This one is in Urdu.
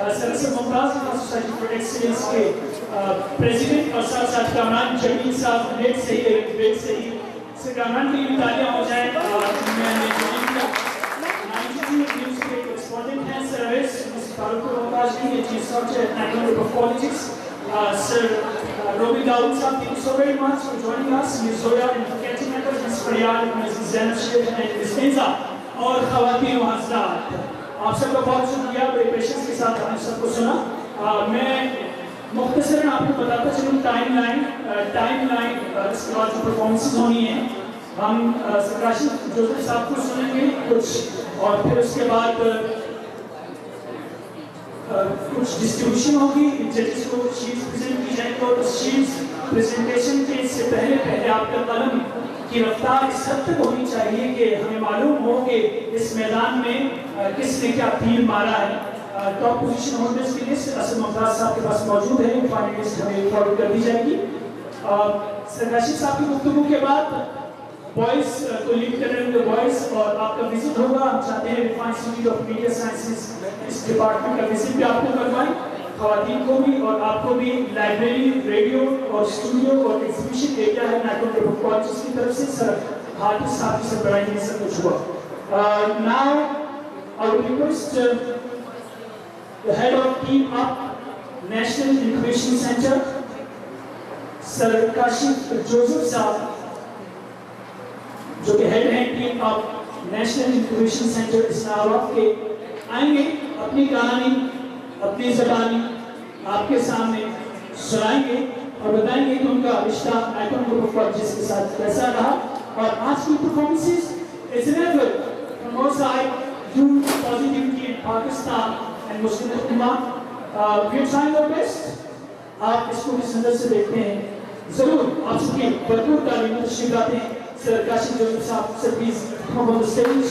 Sir Mumtaz society for excellence کے پریزیڈنٹ اور ساتھ ساتھ کامران جمیل صاحب نیٹ سے ہی سے کامران کے لیے تالیاں ہو جائیں. میں نے جوائن کیا 92 نیوز کے کورسپونڈنٹ ہیں سروس فاروق ممتاز جی یہ chief subject national group of politics. Sir Robi Dawood sir, thank you so very much for joining us. Ms. Zoya and faculty members, Ms. Faryad, Ms. Zainab Sheikh and Ms. Inza اور خواتین و حضرات, آپ سب کا بہت شکریہ بڑے پیشنس کے ساتھ آپ نے سب کو سنا. میں مختصراً آپ کو بتاتا چلوں ٹائم لائن اس کے بعد جو پرفارمنسز ہونی ہیں ہم سرکاشف جوزف صاحب کو سنیں گے کچھ اور پھر اس کے بعد کچھ ڈسٹریبیوشن ہوگی ججز کو شیٹس پریزنٹ کی جائیں تو اس شیٹس پریزنٹیشن کے سے پہلے آپ کا قلم کی رفتار اس حد تک ہونی چاہیے کہ ہمیں معلوم ہو کہ اس میدان میں کس نے کیا تیر مارا ہے. ٹاپ پوزیشن ہولڈرز کی لسٹ اسد ممتاز صاحب کے پاس موجود ہے, فائنل لسٹ ہمیں فارورڈ کر دی جائے گی. سرکاشف صاحب کی گفتگو کے بعد بوائز کو لیڈ کر رہے ہیں بوائز اور آپ کا وزٹ ہوگا. ہم چاہتے ہیں Riphah institute of media sciences اس ڈپارٹمنٹ کا وزٹ بھی آپ کو کروائیں, خواتین کو بھی اور آپ کو بھی. لائبریری, ریڈیو اور اسٹوڈیو اور ایگزیبیشن ایریا ہے نیشنل گروپ آف پالیٹکس کی طرف سے. سر ہاتھ ساتھ سے بڑھائیں گے سب کچھ ہوا. Now I would request the head of Team Up National Incubation Center, Sir Kashif Joseph Saab, جو کہ ہیڈ ہیں team of national incubation centre Islamabad کے, آئیں گے اپنی کہانی اپنی زبانی آپ کے سامنے سنائیں گے اور بتائیں گے کہ ان کا رشتہ نیشنل گروپ آف پالیٹکس کے ساتھ کیسا رہا. اور آج کی performances is an effort from our side to positivity in Pakistan and Muslim ummah. We are trying our best. آپ اس کو کس نظر سے دیکھتے ہیں ضرور آپ سب کی بھرپور تعلیم تشریف لاتے ہیں. Sir Kashif Joseph Saab, sir, please come on the stage.